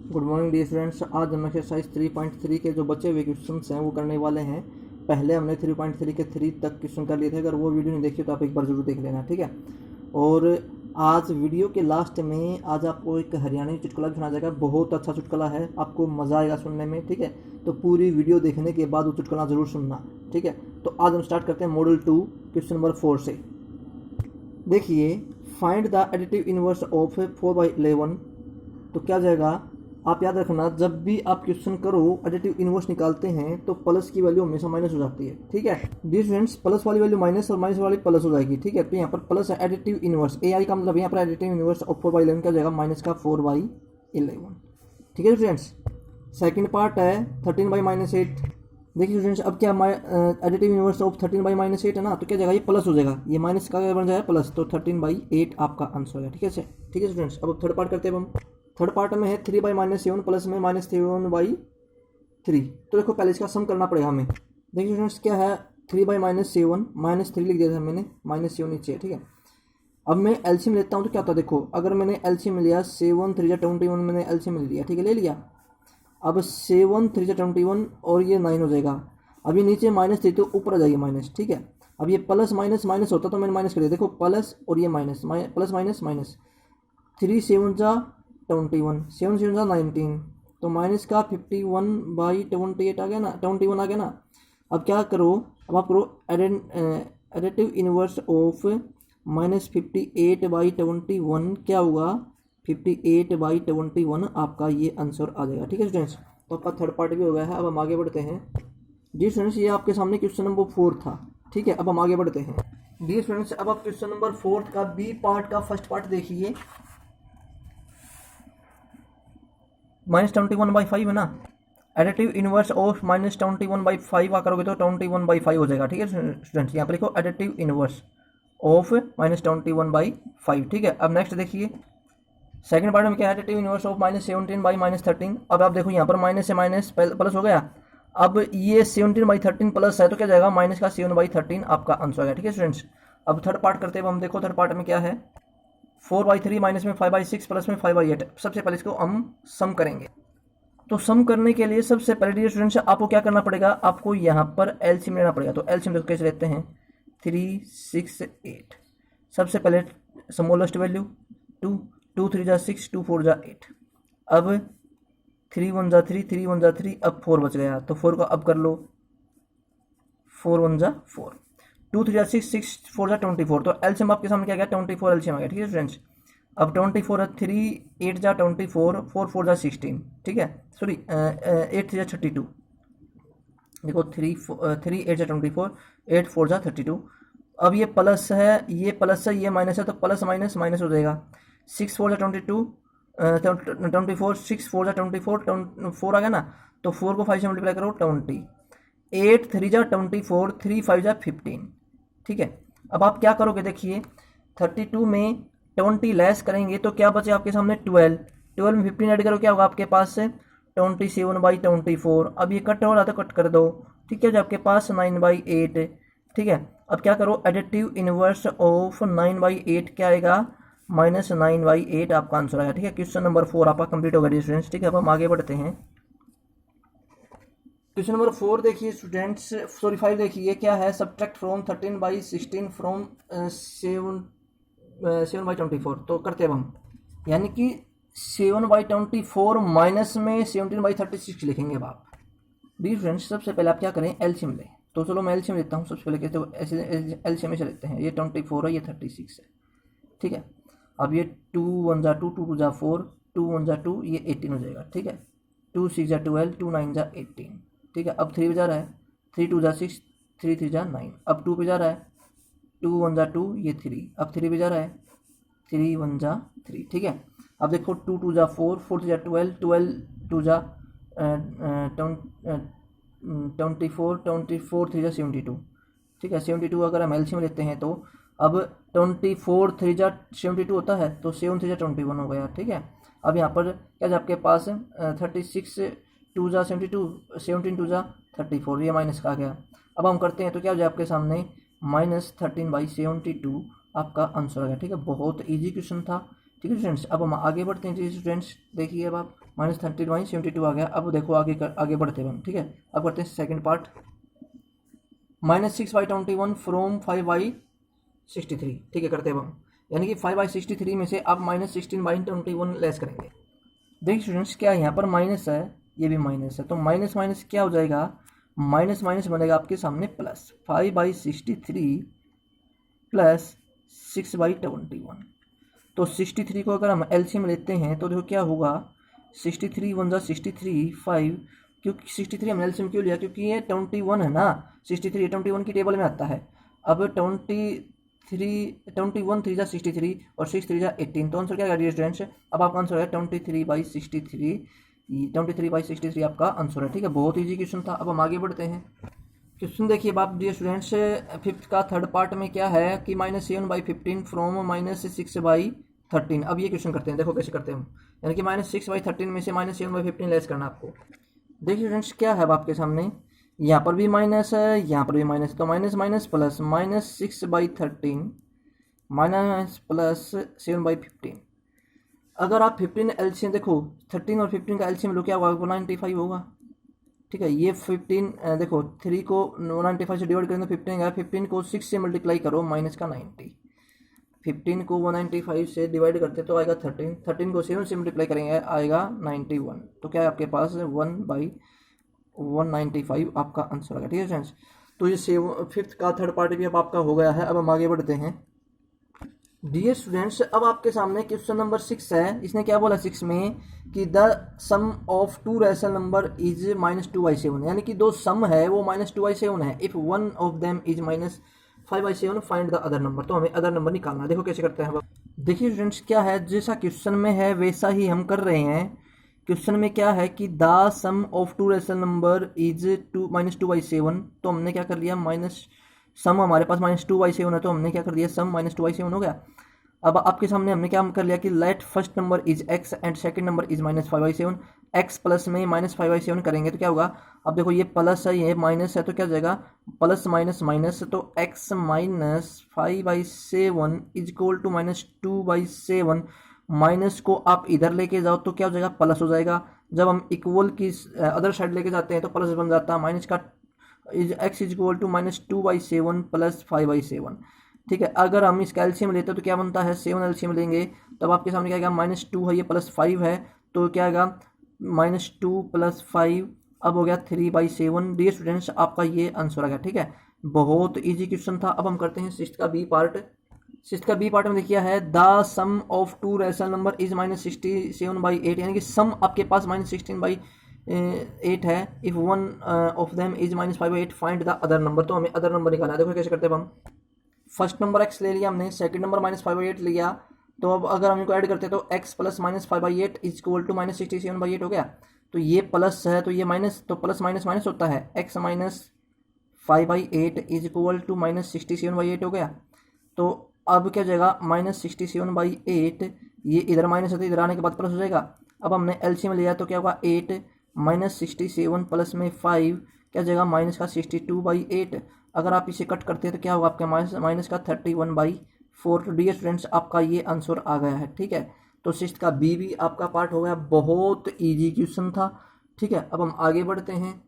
Good morning dear students. आज हम exercise 3.3 के जो बचे हुए क्वेश्चंस हैं वो करने वाले हैं। पहले हमने 3.3 के 3 तक क्वेश्चन कर लिए थे। अगर वो वीडियो नहीं देखी तो आप एक बार जरूर देख लेना, ठीक है। और आज वीडियो के लास्ट में आज आपको एक हरियाणवी चुटकुला भी सुना जाएगा। बहुत अच्छा चुटकुला है, आपको मज़ा आएगा सुनने में, ठीक है। तो पूरी वीडियो देखने के बाद वो चुटकुला ज़रूर सुनना, ठीक है। तो आज हम स्टार्ट करते हैं मॉडल 2 क्वेश्चन नंबर 4 से। देखिए, find the additive inverse of 4/11। तो क्या जाएगा, आप याद रखना, जब भी आप क्वेश्चन करो एडिटिव इनवर्स निकालते हैं तो प्लस की वैल्यू हमेशा माइनस हो जाती है, ठीक है। डियर स्टूडेंट्स, प्लस वाली वैल्यू माइनस और माइनस वाली प्लस हो जाएगी, ठीक है। तो यहाँ पर प्लस है एडिटिव इनवर्स, ए आई का मतलब यहाँ पर एडिटिव इनवर्स ऑफ 4/11 क्या जाएगा, माइनस का 4/11, ठीक है स्टूडेंट्स। सेकेंड पार्ट है 13/-8। देखिए स्टूडेंट्स, अब क्या एडिटिव इनवर्स ऑफ 13/-8 है ना, तो क्या जाएगा, ये प्लस हो जाएगा, ये माइनस का बन जाएगा प्लस, तो 13/8 आपका आंसर है, ठीक है। ठीक है स्टूडेंट्स, अब थर्ड पार्ट करते हैं हम। थर्ड पार्ट में है 3/-7 प्लस में -7/3। तो देखो पहले इसका सम करना पड़ेगा हमें। देखिए स्टूडेंट्स, क्या है 3/-7 -3 लिख दिया था मैंने, -7 नीचे, ठीक है। अब मैं एलसीएम लेता हूँ तो क्या होता है, देखो अगर मैंने एलसीएम लिया 7 3 21, मैंने एलसीएम ले लिया, ठीक है, ले लिया। अब 7 3 21 और ये 9 हो जाएगा। अब ये नीचे -3 तो ऊपर आ जाएगी माइनस, ठीक है। अब ये प्लस माइनस माइनस होता तो मैंने माइनस कर दिया, देखो प्लस और ये माइनस, प्लस माइनस माइनस, 3 7 जा 21, 7 7 जा 19, तो माइनस का 51/28 आ गया ना, 21 आ गया ना। अब क्या करो, अब आप करो एडिटिव इनवर्स ऑफ -58/21 क्या होगा, 58/21 आपका ये आंसर आ जाएगा, ठीक है स्टूडेंट्स। तो आपका थर्ड पार्ट भी हो गया है। अब हम आगे बढ़ते हैं। जी स्टूडेंट्स, ये आपके सामने क्वेश्चन नंबर 4 था, ठीक है। अब हम आगे बढ़ते हैं। डी स्टूडेंट्स, अब आप क्वेश्चन नंबर 4 का बी पार्ट का फर्स्ट पार्ट देखिए। -21/5 है ना, एडिटिव इनवर्स ऑफ -21/5 आ करोगे तो 21/5 हो जाएगा, ठीक है स्टूडेंट्स। यहाँ पर लिखो एडिटिव इनवर्स ऑफ -21/5, ठीक है। अब नेक्स्ट देखिए, सेकंड पार्ट में क्या है, एडिटिव इनवर्स ऑफ -17/-13। अब आप देखो यहाँ पर माइनस से माइनस प्लस हो गया। अब ये 17/13 प्लस है तो क्या जाएगा, माइनस का 7/13 आपका आंसर है, ठीक है स्टूडेंट्स। अब थर्ड पार्ट करते हैं हम। देखो थर्ड पार्ट में क्या है, 4/3 माइनस में 5/6 प्लस में 5/8। सबसे पहले इसको हम सम करेंगे। तो सम करने के लिए सबसे पहले डियर स्टूडेंट्स आपको क्या करना पड़ेगा, आपको यहाँ पर एलसीएम लेना पड़ेगा। तो एलसीएम देखो कैसे लेते हैं, 3 6 8। सबसे पहले स्मॉलेस्ट वैल्यू 2, 2 3 जा 6, 2 4 जा 8। अब 3 1 जा 3, 3 1 जा 3, अब 4 बच गया, तो 4 को अब कर लो, 4 1 जा 4, 2 3 जा 6, 6 4 जा 24। तो एलसीएम आपके सामने क्या गया, 24 एलसीएम आ गया, ठीक है स्टूडेंट्स। अब 24 है, 3 8 जा 24, 4 4 जा 16, ठीक है। सॉरी 8 3 जा 32। देखो 3 8 जा 24, 8 4 जा 32। अब ये प्लस है, ये प्लस है, ये माइनस है, तो प्लस माइनस माइनस हो जाएगा। 6 4 जा 22, 24, 6 4 जा 24, 4 आ गया ना, तो 4 को 5 से मल्टीप्लाई करो 20, 8 3 जा 24, 3 5 जा 15, ठीक है। अब आप क्या करोगे, देखिए 32 में 20 लेस करेंगे तो क्या बचे आपके सामने, 12 में 15 ऐड करो, क्या होगा आपके पास से 27/24। अब ये कट हो रहा था, कट कर दो, ठीक है। जो आपके पास 9/8, ठीक है। अब क्या करो, एडिटिव इनवर्स ऑफ 9/8 क्या आएगा, -9/8 आपका आंसर आएगा, ठीक है। क्वेश्चन नंबर 4 आपका कंप्लीट हो गया स्टूडेंट्स, ठीक है। अब हम आगे बढ़ते हैं। क्वेश्चन नंबर 4 देखिए स्टूडेंट्स, सॉरी 5 देखिए, क्या है, सब्ट्रैक्ट फ्रॉम 13/16 फ्रॉम 7/24। तो करते हैं हम, यानी कि 7/24 माइनस में 17/36 लिखेंगे। अब आप डी फ्रेंड्स, सबसे पहले आप क्या करें, एलसीएम लें। तो चलो मैं एलसीएम लेता हूँ सबसे पहले, कहते हैं ऐसे एलसीएम से लेते हैं। ये 24 है, ये 36 है, ठीक है। अब ये 2 1 जा 2, 2 2 जा 4, 2 1 जा 2, ये 18 हो जाएगा, ठीक है। 2 6 जा 12, 2 9 जा 18, ठीक है। अब 3 पे जा रहा है, 3 2 जा 6, 3 3 जा 9। अब 2 पे जा रहा है, 2 1 जा 2, ये 3। अब 3 पे जा रहा है, 3 1 जा 3, ठीक है। अब देखो 2 2 जा 4, 4 3 जा 12, 12 2 जा 24, 24 3 जा 72, ठीक है। 72 अगर हम एलसीएम लेते हैं तो अब 24 3 जा 72 होता है, तो 7 3 जा 21 हो गया, ठीक है। अब यहाँ पर क्या आपके पास 36 2 जा 72, 17 2 जा 34, ये माइनस का आ गया। अब हम करते हैं तो क्या हो जाए आपके सामने, -13/72 आपका आंसर आ गया, ठीक है। बहुत ईजी क्वेश्चन था, ठीक है स्टूडेंट्स। अब हम आगे बढ़ते हैं स्टूडेंट्स, देखिए अब आप -13/72 आ गया। अब देखो आगे बढ़ते हैं हम, ठीक है। अब करते हैं सेकंड पार्ट, -6/21 फ्रॉम 5/63, ठीक है, करते हैं हम। यानी कि 5/63 में से आप -16/21 लेस करेंगे। देखिए स्टूडेंट्स, क्या है यहाँ पर माइनस है, ये भी माइनस है, तो माइनस माइनस क्या हो जाएगा, माइनस माइनस बनेगा आपके सामने प्लस। 5/63 प्लस 6/21, तो 63 को अगर हम एलसीएम लेते हैं तो देखो क्या होगा, 63 वन जा 63, 5, क्योंकि 63 हमने एलसीएम क्यों लिया, क्योंकि ये 21 है ना, 63 21 की टेबल में आता है। अब 21 3 जा 63 और 6 3 जा 18, तो आंसर क्या है स्टूडेंट्स, अब आपका आंसर है 23/63, 23/63 आपका आंसर है, ठीक है। बहुत ईजी क्वेश्चन था। अब हम आगे बढ़ते हैं। क्वेश्चन देखिए बाप डियर स्टूडेंट्स, फिफ्थ का थर्ड पार्ट में क्या है कि -7/15 फ्रॉम -6/13। अब ये क्वेश्चन करते हैं, देखो कैसे करते हैं हम, यानी कि -6/13 में से -7/15 लेस करना आपको। देखिए स्टूडेंट्स, क्या है अब आपके सामने, यहाँ पर भी माइनस है, यहाँ पर भी माइनस है, तो minus minus plus, -6/13 minus plus 7/15। अगर आप 15 एलसीएम देखो, 13 और 15 का एलसीएम लो, क्या होगा, 195 होगा, ठीक है। ये 15 देखो 3 को 195 से डिवाइड करें तो 15 आएगा, 15 को 6 से मल्टीप्लाई करो माइनस का 90, 15 को 195 से डिवाइड करते तो आएगा 13, 13 को 7 से मल्टीप्लाई करेंगे आएगा 91, तो क्या है आपके पास 1/195 आपका आंसर आएगा, ठीक है फ्रेंड्स। तो ये फिफ्थ का थर्ड पार्ट भी अब आपका हो गया है। अब हम आगे बढ़ते हैं डियर स्टूडेंट्स। अब आपके सामने क्वेश्चन नंबर 6 है। इसने क्या बोला 6 में कि the sum of two rational number is -2/7, यानी कि दो सम है वो -2/7 है। If one of them is -5/7 find the other number, तो हमें अदर नंबर निकालना है। देखो कैसे करते हैं। देखिए स्टूडेंट्स, क्या है, जैसा क्वेश्चन में है वैसा ही हम कर रहे हैं। क्वेश्चन में क्या है कि the sum of two rational number is -2/7, तो हमने क्या कर लिया, माइनस सम हमारे पास -2/7 है, तो हमने क्या कर दिया, सम -2/7 हो गया। अब आपके सामने हमने क्या कर लिया कि let first number is x and second number is -5/7। x plus में -5/7 करेंगे तो क्या होगा, अब देखो ये प्लस है ये माइनस है, तो क्या हो जाएगा, प्लस माइनस माइनस, तो x -5/7 is equal to -2/7। Minus को आप इधर लेके जाओ तो क्या हो जाएगा, प्लस हो जाएगा। जब हम इक्वल की अदर साइड लेके जाते हैं तो प्लस बन जाता है, माइनस का x is equal to -2/7 plus 5/7, ठीक है। अगर हम इसका एलसीएम लेते हैं तो क्या बनता है, 7 एलसीएम लेंगे तब आपके सामने क्या आएगा, -2 है ये प्लस 5 है, तो क्या आएगा, -2 प्लस 5, अब हो गया 3/7। डियर स्टूडेंट्स, आपका ये आंसर आ गया, ठीक है। बहुत इजी क्वेश्चन था। अब हम करते हैं सिक्स्थ का बी पार्ट। सिक्स्थ का बी पार्ट में देखिए है the sum of two rational number is -67/8, यानी कि सम आपके पास -16/8 है। If one of them is -5/8 find the other number, तो हमें अदर नंबर निकालना है। देखो कैसे करते हैं हम, फर्स्ट नंबर x ले लिया हमने, सेकंड नंबर -5/8 लिया, तो अब अगर हम इनको ऐड करते हैं तो x plus -5/8 is equal to -67/8 हो गया। तो ये प्लस है तो ये माइनस, तो प्लस माइनस माइनस होता है, x -5/8 इज इक्वल टू -67/8 हो गया। तो अब क्या हो जाएगा, -67/8, ये इधर माइनस है तो इधर आने के बाद प्लस हो जाएगा। अब हमने एलसीएम लिया तो क्या होगा, 8 -67 प्लस में 5 क्या हो जाएगा, माइनस का 62/8। अगर आप इसे कट करते हैं तो क्या होगा आपके माइनस का 31/4। तो डियर स्टूडेंट्स, आपका ये आंसर आ गया है, ठीक है। तो सिक्स्थ का बी भी आपका पार्ट हो गया। बहुत इजी क्वेश्चन था, ठीक है। अब हम आगे बढ़ते हैं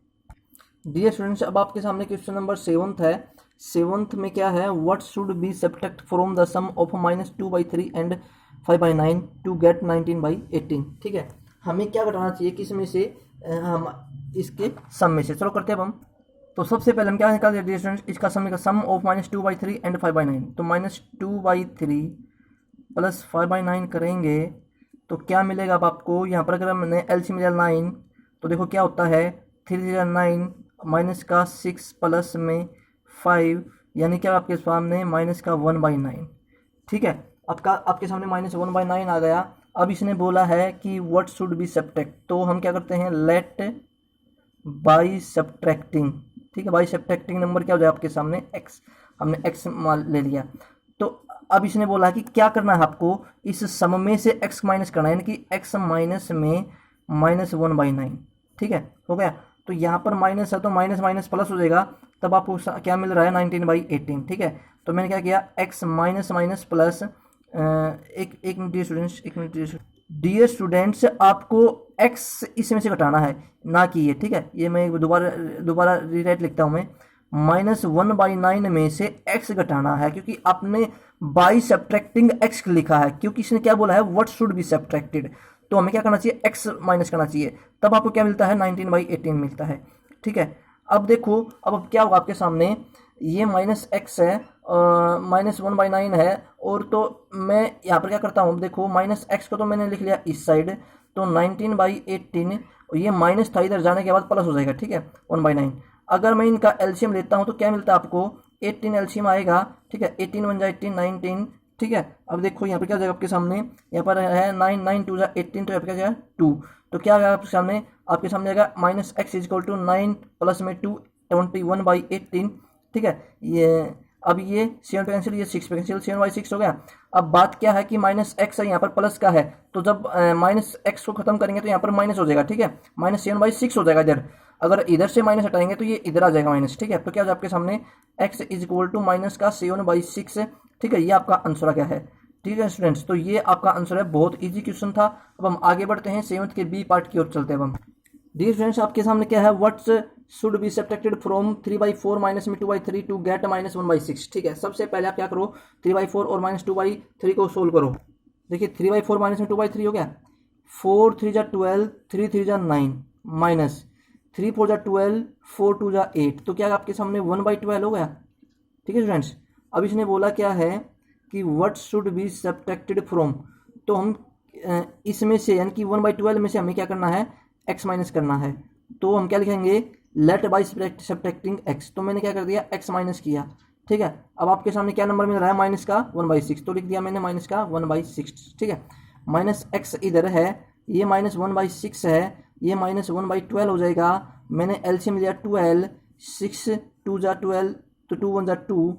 डियर स्टूडेंट्स। अब आपके सामने क्वेश्चन नंबर 7 है। 7 में क्या है, what should be subtract from the sum of -2/3 and 5/9 to get 19/18, ठीक है। हमें क्या घटाना चाहिए, किस में से, हम इसके सम में से। चलो करते हैं अब हम। तो सबसे पहले हम क्या निकाल देते हैं, इसका सम ऑफ -2/3 एंड 5/9, तो -2/3 प्लस 5/9 करेंगे तो क्या मिलेगा अब आपको, यहाँ पर अगर हमने एलसीएम लिया 9 तो देखो क्या होता है, 3 9 माइनस का 6 प्लस में 5, यानी क्या आपके सामने माइनस का 1/9, ठीक है। आपके सामने -1/9 आ गया। अब इसने बोला है कि व्हाट शुड बी सब्ट्रैक्ट, तो हम क्या करते हैं, लेट बाई सब्ट्रैक्टिंग, ठीक है। बाई सब्ट्रैक्टिंग नंबर क्या हो जाएगा आपके सामने, x, हमने x ले लिया। तो अब इसने बोला कि क्या करना है आपको, इस सम में से x माइनस करना है, यानी कि x माइनस में -1/9, ठीक है, हो गया। तो यहाँ पर माइनस है तो माइनस माइनस प्लस हो जाएगा, तब आपको क्या मिल रहा है, 19/18, ठीक है। तो मैंने क्या किया, x माइनस माइनस प्लस, एक मिनट स्टूडेंट्स, एक मिनट डियर स्टूडेंट्स, आपको x इसमें से घटाना है, ना कि ये, ठीक है। ये मैं दोबारा दोबारा रीराइट लिखता हूँ मैं, -1/9 में से x घटाना है, क्योंकि आपने बाई सब्ट्रैक्टिंग x लिखा है, क्योंकि इसने क्या बोला है, व्हाट शुड बी सब्ट्रैक्टेड। तो हमें क्या करना चाहिए, x माइनस करना चाहिए, तब आपको क्या मिलता है, 19/18 मिलता है, ठीक है। अब देखो, अब क्या होगा आपके सामने, ये -x है, -1/9 है, और तो मैं यहाँ पर क्या करता हूँ, देखो -x को तो मैंने लिख लिया इस साइड, तो 19/18, ये माइनस था, इधर जाने के बाद प्लस हो जाएगा, ठीक है, 1/9। अगर मैं इनका एलसीएम लेता हूँ तो क्या मिलता है आपको, 18 एलसीएम आएगा, ठीक है, 18 1 जा 18, 19, ठीक है। अब देखो यहाँ पर क्या जाएगा आपके सामने, यहाँ पर है 9 9 2 जा 18, तो यहाँ पर क्या जाएगा 2, तो क्या आएगा आपके सामने आएगा -x इक्वल टू 9 प्लस में 2, 21/18, ठीक है। ये अब ये 7 पे कैंसिल, ये 6 पे कैंसिल, 7/6 हो गया। अब बात क्या है कि -x है, यहाँ पर प्लस का है, तो जब -x को खत्म करेंगे तो यहाँ पर माइनस हो जाएगा, ठीक है, -7/6 हो जाएगा इधर। अगर इधर से माइनस हटाएंगे तो ये इधर आ जाएगा माइनस, ठीक है। तो क्या हो आपके सामने x इक्वल टू माइनस का 7/6, ठीक है, ये आपका आंसर क्या है, ठीक है स्टूडेंट्स। तो ये आपका आंसर है, बहुत ईजी क्वेश्चन था। अब हम आगे बढ़ते हैं, 7th के बी पार्ट की ओर चलते हैं हम। डियर स्टूडेंट्स, आपके सामने क्या है, what's should be subtracted from 3/4 minus में 2/3 टू गेट -1/6, ठीक है। सबसे पहले आप क्या करो, 3/4 और -2/3 को सोल्व करो। देखिए 3/4 माइनस में 2/3 हो गया, 4 3 जा 12, 3 3 जा 9, माइनस 3 4 जा 12, 4 2 जा 8, तो क्या आपके सामने 1/12 हो गया, ठीक है स्टूडेंट्स। अब इसने बोला क्या है कि what should be subtracted from, तो हम इसमें से यानी कि 1/12 में से हमें क्या करना है, x माइनस करना है। तो हम क्या लिखेंगे, लेट बाई सब्ट्रैक्टिंग x, तो मैंने क्या कर दिया, x माइनस किया, ठीक है। अब आपके सामने क्या नंबर मिल रहा है, माइनस का 1/6, तो लिख दिया मैंने माइनस का 1/6, ठीक है। -x इधर है, ये -1/6 है, ये -1/12 हो जाएगा। मैंने एलसीएम लिया 12, 6 2 जा 12, तो 2 1 जा 2,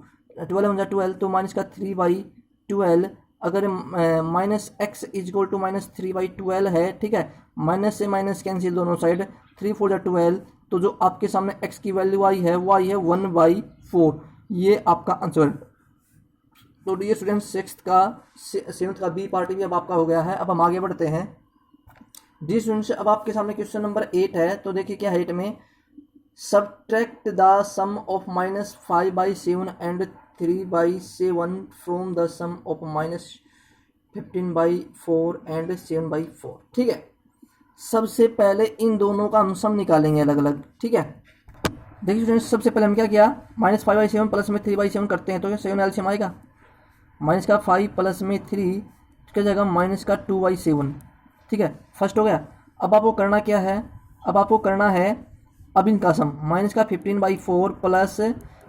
12 1 जा 12, तो माइनस का 3/12। अगर -x इक्वल टू -3/12 है, ठीक है, माइनस से माइनस कैंसिल दोनों साइड, 3 4 जा 12, तो जो आपके सामने x की वैल्यू आई है वो आई है 1/4, ये आपका आंसर। तो डियर स्टूडेंट्स, 7th का बी पार्ट भी अब आपका हो गया है। अब हम आगे बढ़ते हैं। डियर स्टूडेंट्स, अब आपके सामने क्वेश्चन नंबर 8 है, तो देखिए क्या है 8 में, subtract the sum of -5/7 and 3/7 from the sum of -15/4 and 7/4, ठीक है। सबसे पहले इन दोनों का हम सम निकालेंगे अलग अलग, ठीक है। देखिए स्टूडेंट्स, सबसे पहले हम क्या किया, -5/7 प्लस में 3/7 करते हैं, तो 7 एलसीएम आएगा, माइनस का 5 प्लस में 3 क्या जाएगा, माइनस का 2/7, ठीक है, फर्स्ट हो गया। अब आपको करना क्या है, अब आपको करना है अब इनका सम, माइनस का 15/4 प्लस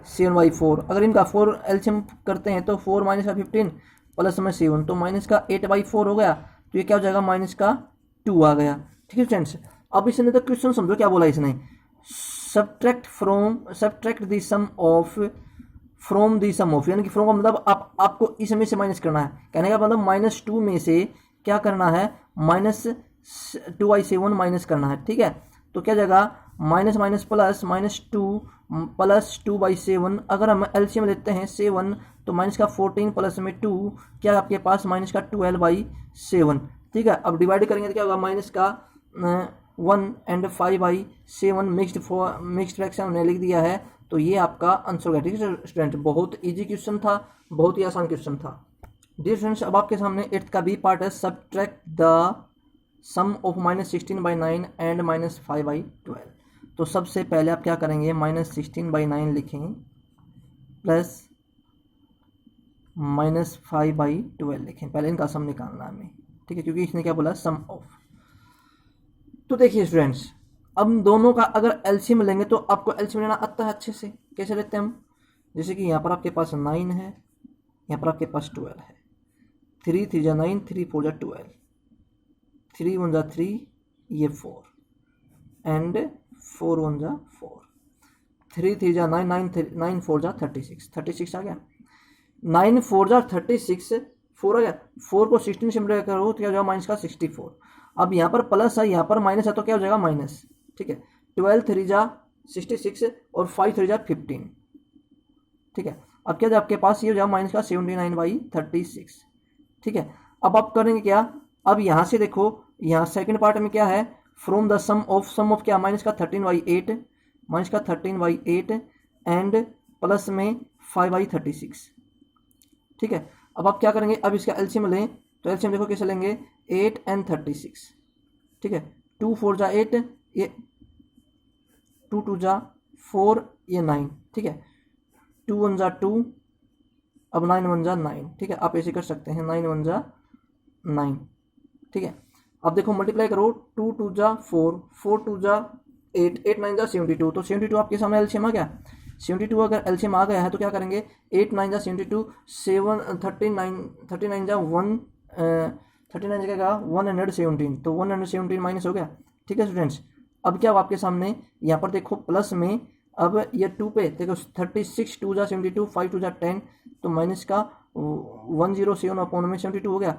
7/4, अगर इनका 4 एलसीएम करते हैं तो 4 माइनस का 15 प्लस में 7, तो माइनस का 8/4 हो गया, तो ये क्या हो जाएगा, माइनस का 2 आ गया, ठीक है फ्रेंड्स। अब इसने तो क्वेश्चन समझो क्या बोला इसने, subtract the sum of from the sum of, यानी कि फ्रॉम का मतलब आपको इसमें से माइनस करना है, कहने का मतलब -2 में से क्या करना है, -2/7 माइनस करना है, ठीक है। तो क्या जाएगा, माइनस माइनस प्लस -2 प्लस 2/7, अगर हम एलसीएम लेते हैं 7, तो माइनस का 14 प्लस में 2, क्या आपके पास माइनस का 12/7, ठीक है। अब डिवाइड करेंगे तो क्या होगा, माइनस का 1 एंड 5/7 मिक्स्ड फ्रैक्शन हमने लिख दिया है, तो ये आपका आंसर है, ठीक है स्टूडेंट। बहुत इजी क्वेश्चन था, बहुत ही आसान क्वेश्चन था। डियर स्टूडेंट्स, अब आपके सामने 8th का बी पार्ट है, subtract the sum of -16/9 and -5/12। तो सबसे पहले आप क्या करेंगे, -16/9 लिखेंगे प्लस -5/12 लिखें, पहले इनका सम निकालना है हमें, ठीक है, क्योंकि इसने क्या बोला, सम ऑफ। तो देखिए स्टूडेंट्स, अब दोनों का अगर एलसीएम लेंगे तो आपको एलसीएम लेना आता है अच्छे से, कैसे लेते हैं हम, जैसे कि यहाँ पर आपके पास 9 है, यहाँ पर आपके पास 12 है, 3 3 जा 9, 3 4 जा 12, 3 1 जा 3, ये 4 एंड 4 1 जा 4, 3 3 जा 9, 9 4 जा 36 आ गया, 9 4 जा 36, 4 आ गया, 4 को 16 से मल्टीप्लाई करो तो क्या हो जाएगा, माइनस का 64। अब यहाँ पर प्लस है, यहाँ पर माइनस है, तो क्या हो जाएगा, माइनस, ठीक है। 12 3 जा 66 और 5 3 जा 15, ठीक है। अब क्या आपके पास ये हो जाएगा माइनस का 79/36, ठीक है। अब आप करेंगे क्या, अब यहाँ से देखो, यहाँ सेकंड पार्ट में क्या है, फ्रॉम द सम ऑफ क्या, माइनस का 13/8, माइनस का 13/8 एंड प्लस में 5/36, ठीक है। अब आप क्या करेंगे, अब इसका एलसीएम लें, तो एलसीएम देखो कैसे लेंगे, 8 एंड 36, ठीक है। 2 4 जा 8, ये 2 2 जा 4, ये 9, ठीक है। 2 1 जा 2, अब 9 1 जा 9, ठीक है। आप ऐसे कर सकते हैं, 9 1 जा 9, ठीक है। अब देखो मल्टीप्लाई करो, 2 2 जा 4, 4 2 जा 8, 8 9 जा 72, तो 72 आपके सामने एलसीएम आ गया। 72 अगर एलसीएम आ गया है तो क्या करेंगे, 8 9 जा 72, 7 39 जा 1, 39 जगह 117, तो 117 माइनस हो गया, ठीक है स्टूडेंट्स। अब क्या आपके सामने यहाँ पर देखो प्लस में, अब ये 2 पे देखो 36, 2 जा 72, 5 2 जा 10, तो माइनस का 107 अपॉन में 72 हो गया,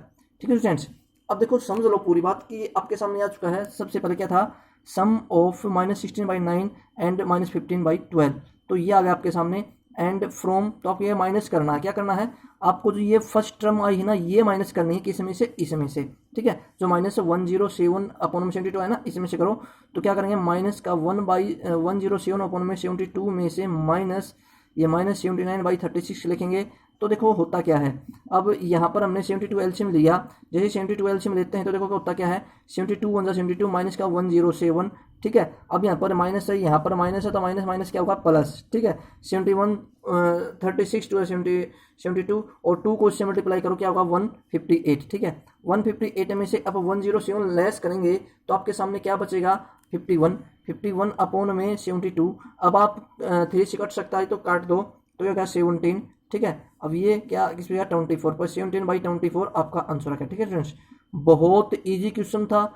ठीक है स्टूडेंट्स। अब देखो समझ लो पूरी बात कि आपके सामने आ चुका है। सबसे पहले क्या था, सम ऑफ -16/9 एंड -15/12, तो ये आ गया आपके सामने। एंड फ्रॉम, तो आप ये माइनस करना है, क्या करना है आपको, जो ये फर्स्ट टर्म आई है ना, ये माइनस करनी है किसमें से, इसमें से, ठीक है। जो -107 अपॉन में 72 है ना, इसमें से करो, तो क्या करेंगे, माइनस का 1/107 अपॉन में 72 में से माइनस ये -79/36 लिखेंगे। तो देखो होता क्या है, अब यहाँ पर हमने 72 एलसीएम लिया, जैसे 72 एलसीएम लेते हैं तो देखो होता क्या है, 72 1 जा 72 माइनस का 107, ठीक है। अब यहाँ पर माइनस है, यहाँ पर माइनस है, तो माइनस माइनस क्या होगा, प्लस, ठीक है। 71 36 2 72 और 2 को इससे मल्टीप्लाई करो, क्या होगा 158, ठीक है। 158 में से अब 107 लेस करेंगे तो आपके सामने क्या बचेगा, 51 अपॉन में 72। अब आप 3 से कट सकता है तो काट दो, तो ये क्या 17, ठीक है। अब ये क्या किस पे 24 पर 17/24 आपका आंसर है, ठीक है स्टूडेंट्स। बहुत इजी क्वेश्चन था,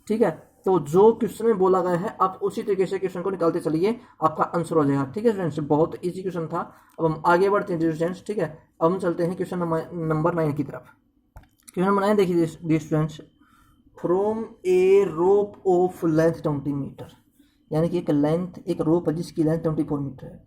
ठीक है। तो जो क्वेश्चन में बोला गया है आप उसी तरीके से क्वेश्चन को निकालते चलिए, आपका आंसर हो जाएगा, ठीक है स्टूडेंट्स। बहुत इजी क्वेश्चन था। अब हम आगे बढ़ते हैं स्टूडेंट्स, ठीक है। अब हम चलते हैं क्वेश्चन नंबर 9 की तरफ। क्वेश्चन नंबर 9 देखिए students, from a rope of length 20 metre, यानी कि एक रोप है जिसकी लेंथ 24 मीटर है।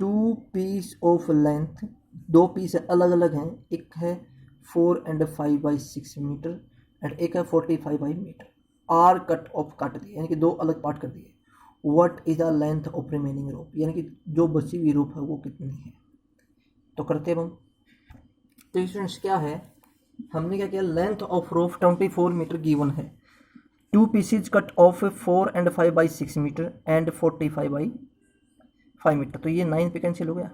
2 पीस ऑफ लेंथ, 2 पीस अलग अलग हैं, एक है 4 and 5/6 मीटर एंड एक है 45 मीटर, आर कट ऑफ काट दिए, यानी कि 2 अलग पार्ट कर दिए। What is the length of remaining rope, यानी कि जो बची हुई रोप है वो कितनी है। तो करते हैं हम, तो स्टूडेंट्स क्या है, हमने क्या किया, length of rope 24 metre given है, 2 pieces cut off 4 and 5/6 metre and 45/5 metre, तो ये 9 पे कैंसिल हो गया,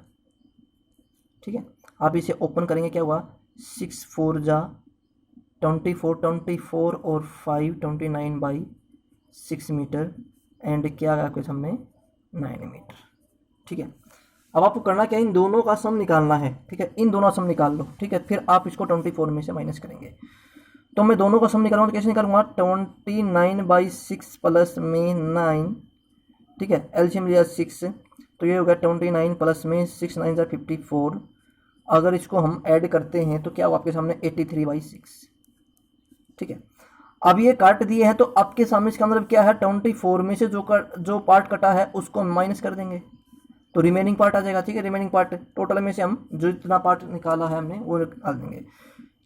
ठीक है। आप इसे ओपन करेंगे, क्या हुआ, 6 4 जा 24 और 5 29/6 मीटर एंड क्या आया आपके सामने 9 मीटर, ठीक है। अब आपको करना क्या है, इन दोनों का सम निकालना है, ठीक है। इन दोनों का सम निकाल लो, ठीक है। फिर आप इसको 24 में से माइनस करेंगे। तो मैं दोनों का सम निकालूंगा तो कैसे निकालूंगा, 29/6 प्लस में 9, ठीक है। एलसीएम लिया 6, तो ये हो गया 29 प्लस में 6 9 54। अगर इसको हम ऐड करते हैं तो क्या होगा आपके सामने 83/6, ठीक है। अब ये काट दिए हैं तो आपके सामने इसका मतलब क्या है, 24 में से जो पार्ट कटा है उसको माइनस कर देंगे तो रिमेनिंग पार्ट आ जाएगा, ठीक है। रिमेनिंग पार्ट टोटल में से हम जो इतना पार्ट निकाला है हमने वो निकाल देंगे।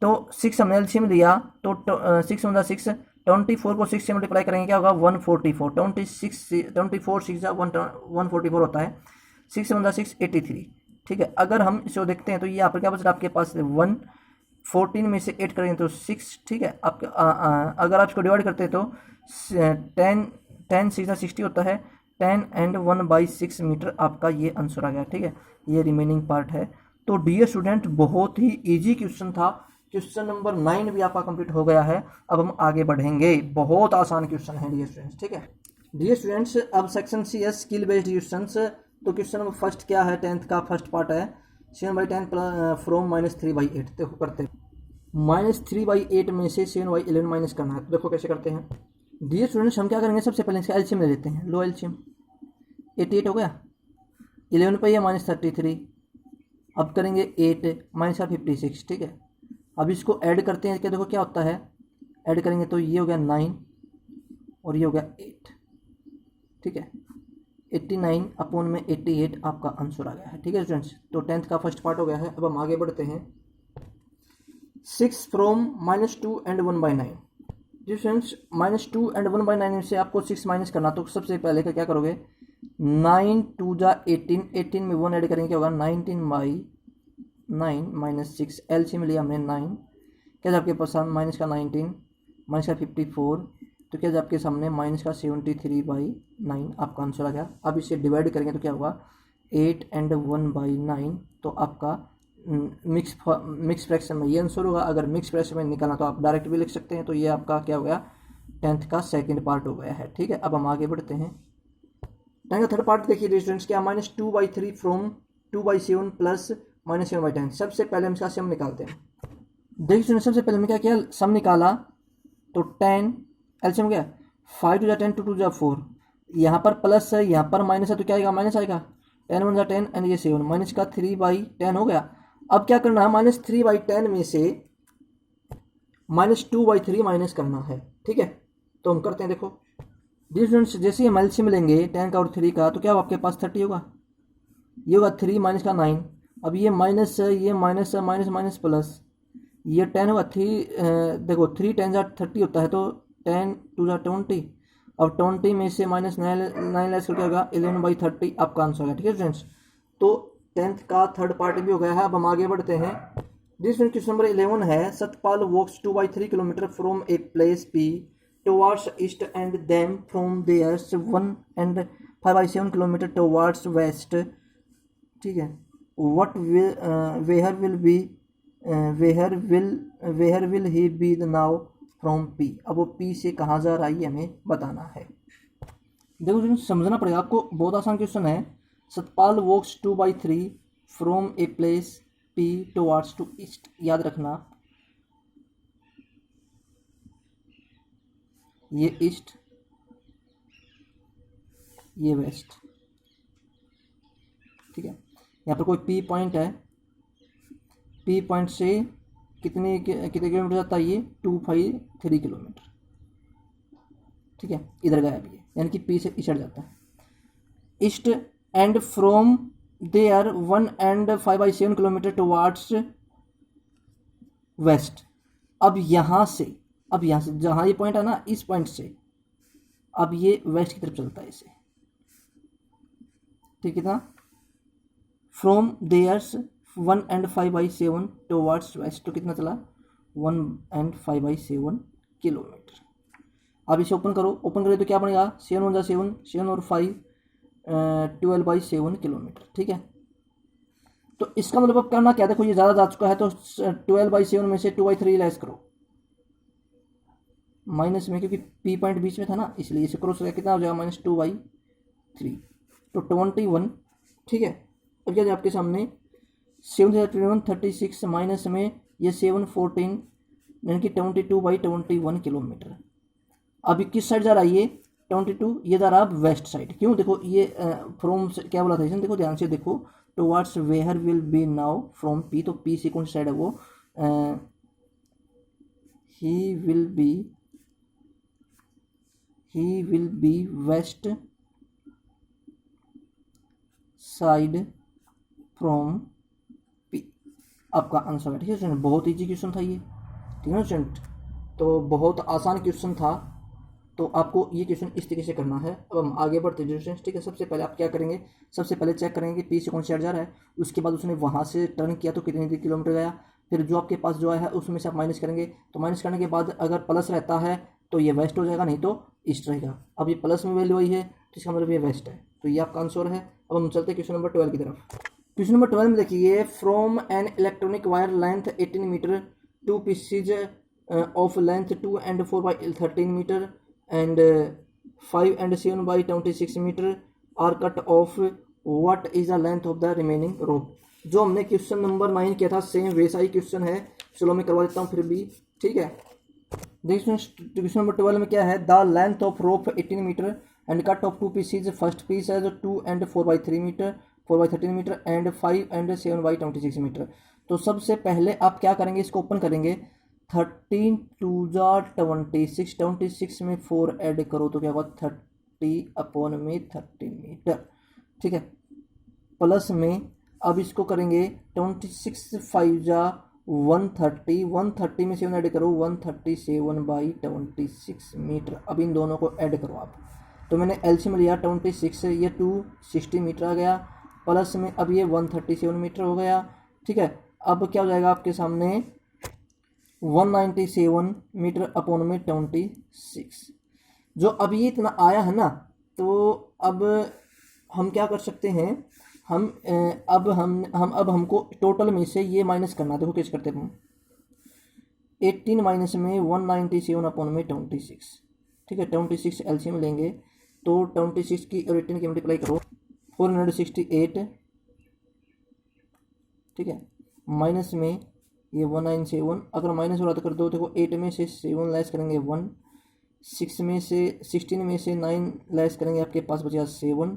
तो 6 हमने एलसीएम लिया, तो 6 1 6, 24 को 6 से मल्टीप्लाई करेंगे, क्या होगा 144, 24 6 144 होता है, 6 1 6 83, ठीक है। अगर हम इसको देखते हैं तो ये यहाँ पर क्या बच रहा है आपके पास 114 में से 8 करेंगे तो 6, ठीक है। आपके अगर आप इसको डिवाइड करते हैं तो 10 6 60 होता है, 10 and 1/6 मीटर आपका ये आंसर आ गया, ठीक है। ये रिमेनिंग पार्ट है। तो डियर स्टूडेंट बहुत ही इजी क्वेश्चन था, क्वेश्चन नंबर 9 भी आपका कंप्लीट हो गया है। अब हम आगे बढ़ेंगे, बहुत आसान क्वेश्चन है डियर स्टूडेंट्स, ठीक है। डियर स्टूडेंट्स अब सेक्शन सी है स्किल बेस्ड क्वेश्चंस। तो क्वेश्चन नंबर फर्स्ट क्या है, 10th का फर्स्ट पार्ट है 7/10 फ्रॉम -3/8। देखो करते हैं, -3/8 में से 7/11 माइनस करना है। तो देखो कैसे करते हैं डियर स्टूडेंट्स, हम क्या करेंगे, सबसे पहले इसका एलसीएम ले लेते हैं, लो एलसीएम 88 हो गया, 11 पे ये -33, अब करेंगे 8 -56, ठीक है। अब इसको ऐड करते हैं, क्या देखो क्या होता है, ऐड करेंगे तो ये हो गया 9 और ये हो गया 8, ठीक है। 89 अपॉन में 88 आपका आंसर आ गया है, ठीक है स्टूडेंट्स। तो 10th का फर्स्ट पार्ट हो गया है। अब हम आगे बढ़ते हैं, 6 फ्रॉम -2 एंड 1/9। जी फ्रेंड्स, -2 एंड 1/9 में से आपको 6 माइनस करना, तो सबसे पहले का क्या करोगे, 9 2 जा 18, 18 में 1 ऐड करेंगे, क्या होगा 19/9 -6, एलसीएम लिया हमने 9, क्या आपके पास माइनस का 19 माइनस का 54, तो क्या आपके सामने माइनस का 73/9 आपका आंसर आ गया। अब इसे डिवाइड करेंगे तो क्या होगा 8 एंड 1/9, तो आपका मिक्स फ्रैक्शन में ये आंसर होगा। अगर मिक्स फ्रैक्शन में निकालना तो आप डायरेक्ट भी लिख सकते हैं। तो ये आपका क्या हो गया, 10th का सेकंड पार्ट हो गया है। ठीक है, अब हम आगे बढ़ते हैं। 10th का थर्ड पार्ट देखिए स्टूडेंट्स, क्या -2/3 फ्रॉम 2/7 प्लस -7/10। सबसे पहले हम इसका सम निकालते हैं। देखिए स्टूडेंट्स, सबसे पहले हमने क्या किया, सम निकाला तो 10 एलसीएम गया 5 2 जा 10 2 2 जा 4, यहाँ पर प्लस है यहाँ पर माइनस है, तो क्या आएगा माइनस आएगा, 10 1 जा 10 एंड ये 7 माइनस का 3/10 हो गया। अब क्या करना है, -3/10 में से -2/3 माइनस करना है। ठीक है, तो हम करते हैं। देखो स्टूडेंट्स, जैसे हम एलसीएम लेंगे 10 का और 3 का, तो क्या आपके पास 30 होगा, ये होगा 3 माइनस का 9, अब ये माइनस है, ये माइनस है, माइनस माइनस प्लस, ये 10 होगा 3, देखो 3 10 जा 30 होता है, तो 10 2 जा 20, अब 20 में से -9 लेस करके होगा 11/30 आपका आंसर होगा। ठीक है स्टूडेंट्स, तो 10th का थर्ड पार्ट भी हो गया है। अब हम आगे बढ़ते हैं। दिस क्वेश्चन नंबर 11 है, Satpal walks 2/3 kilometre from a place P towards east and then from there 1 and 5/7 kilometre towards west. ठीक है, what will where will be where will he be the now from P. अब वो P से कहाँ जा रहा है ये हमें बताना है। देखो समझना पड़ेगा आपको, बहुत आसान क्वेश्चन है। Satpal walks 2/3 from a place P towards to east, याद रखना ये ईस्ट ये वेस्ट। ठीक है, यहाँ पर कोई पी पॉइंट है, पी पॉइंट से कितने किलोमीटर जाता है, ये 253 किलोमीटर। ठीक है, इधर गया भी है, यानी कि पी से इस साइड जाता है east and from there 1 and 5/7 kilometre towards west. अब यहाँ से जहाँ ये पॉइंट है ना, इस पॉइंट से अब ये वेस्ट की तरफ चलता है इसे। ठीक है ना, from there's 1 and 5/7 towards west, तो कितना चला 1 एंड 5/7 किलोमीटर। अब इसे ओपन करो, ओपन करें तो क्या बनेगा 7 1 जा 7, 7 और 5 12/7 किलोमीटर। ठीक है, तो इसका मतलब अब करना क्या, देखो ये ज़्यादा जा चुका है, तो 12/7 में से 2/3 लेस करो माइनस में, क्योंकि पी पॉइंट बीच में था ना, इसलिए इसे क्रॉस करके कितना हो जाएगा -2/3, तो 21। ठीक है, अब क्या आपके सामने 7 21 36 माइनस में ये 7 14, यानी कि 22/21 किलोमीटर। अभी किस साइड जा रहा है ये 22, ये जा रहा है वेस्ट साइड। क्यों, देखो ये फ्रॉम क्या बोला था इसने, देखो ध्यान से देखो, towards where will be now from P, तो पी से कौन सी साइड है वो, he will be west side from P, आपका आंसर है। ठीक है स्टूडेंट, बहुत ईजी क्वेश्चन था ये। ठीक है ना स्टूडेंट, तो बहुत आसान क्वेश्चन था, तो आपको ये क्वेश्चन इस तरीके से करना है। अब हम आगे बढ़ते हैं स्टूडेंट्स। ठीक है, सबसे पहले आप क्या करेंगे, सबसे पहले चेक करेंगे कि पी से कौन सी साइड जा रहा है, उसके बाद उसने वहाँ से टर्न किया तो कितने किलोमीटर गया, फिर जो आपके पास जो है उसमें से आप माइनस करेंगे, तो माइनस करने के बाद अगर प्लस रहता है तो ये वेस्ट हो जाएगा, नहीं तो ईस्ट रहेगा। अब ये प्लस में वैल्यू आई है तो इसका मतलब ये वेस्ट है, तो ये आपका आंसर है। अब हम चलते हैं क्वेश्चन नंबर 12 की तरफ। क्वेश्चन नंबर 12 में देखिए, from an electronic wire length 18 metre, 2 pieces of length 2 and 4/13 metre and 5 and 7/26 metre are cut off, what is the length of the remaining rope. जो हमने क्वेश्चन नंबर 9 किया था same वैसा ही question है, चलो मैं करवा देता हूँ फिर भी। ठीक है, देखिए क्वेश्चन नंबर 12 में क्या है, the length of rope 18 metre and cut off 2 pieces, first piece है जो 2 and 4/3 metre 4/13 metre and 5 and 7/26 metre. तो सबसे पहले आप क्या करेंगे, इसको ओपन करेंगे, 13 2 जा 26, 26 में 4 ऐड करो तो क्या होगा 30/13 मीटर। ठीक है, प्लस में अब इसको करेंगे 26 5 जा 130 में 7 ऐड करो, 137/26 मीटर। अब इन दोनों को ऐड करो आप। तो मैंने एलसीएम लिया 26, ये 260 मीटर आ गया, प्लस में अब ये 137 मीटर हो गया। ठीक है, अब क्या हो जाएगा आपके सामने 197 मीटर अपॉन में 26। जो अब ये इतना आया है ना, तो अब हम क्या कर सकते हैं, अब हमको टोटल में से ये माइनस करना। देखो कैसे करते हैं हम, 18 माइनस में 197 अपॉन में 26। ठीक है, 26 एलसीएम लेंगे तो 26 की और 18 की मल्टीप्लाई करो, 468। ठीक है, माइनस में ये 197, अगर माइनस हो रहा तो कर दो। देखो 8 में से 7 लेस करेंगे 1, 16 में से 9 लेस करेंगे, आपके पास बचेगा 7,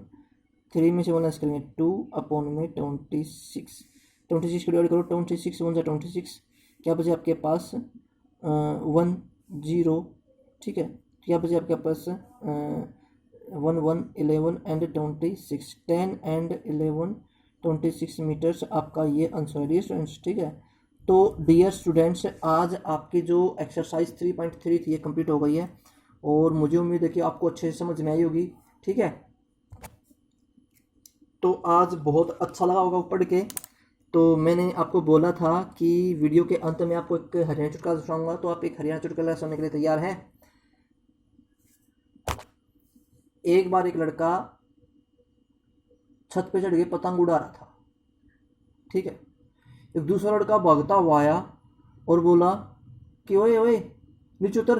3 में से 1 लेस करेंगे 2 अपॉन में 26। 26 को डिवाइड करो, 26 1 जा 26, क्या बचे आपके पास 1 0। ठीक है, क्या बचे आपके पास 1 1 11 एंड 26, 10 एंड 11 26 मीटर्स आपका ये आंसर है डियर स्टूडेंट्स। ठीक है, तो डियर स्टूडेंट्स आज आपकी जो एक्सरसाइज 3.3 थी ये कंप्लीट हो गई है, और मुझे उम्मीद है कि आपको अच्छे से समझ में आई होगी। ठीक है, तो आज बहुत अच्छा लगा होगा पढ़ के। तो मैंने आपको बोला था कि वीडियो के अंत में आपको एक हरियाणा चुटकुला सुनाऊंगा, तो आप एक हरियाणा चुटकुला सुनने के लिए तैयार हैं? एक बार एक लड़का छत पे चढ़ के पतंग उड़ा रहा था। ठीक है, एक दूसरा लड़का भागता हुआ आया और बोला कि ओए ओए नीचे उतर,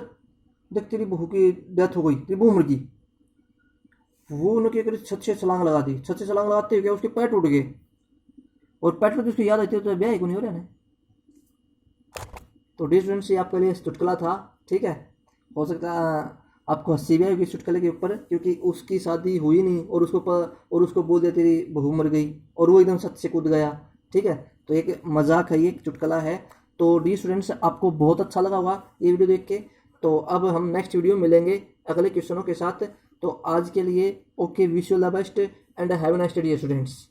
देख तेरी बहू की डेथ हो गई, तेरी बहू मर गई। वो उन्होंने क्या, छत से छलांग लगा दी। छत से छलांग लगाते हुए उसके पैर टूट गए, और पैर टूट उसको याद आती है तो ब्याह को नहीं हो रहा है। तो डियर स्टूडेंट्स ये आपके लिए चुटकुला था। ठीक है, हो सकता है आपको हंसी भी आएगी इस चुटकुले के ऊपर, क्योंकि उसकी शादी हुई नहीं और उसको बोल दिया तेरी बहू मर गई, और वो एकदम छत से कूद गया। ठीक है, तो एक मजाक है, ये एक चुटकुला है। तो डियर स्टूडेंट्स आपको बहुत अच्छा लगा होगा ये वीडियो देख के। तो अब हम नेक्स्ट वीडियो मिलेंगे अगले क्वेश्चनों के साथ। तो आज के लिए okay, wish you the best and have a nice day dear students.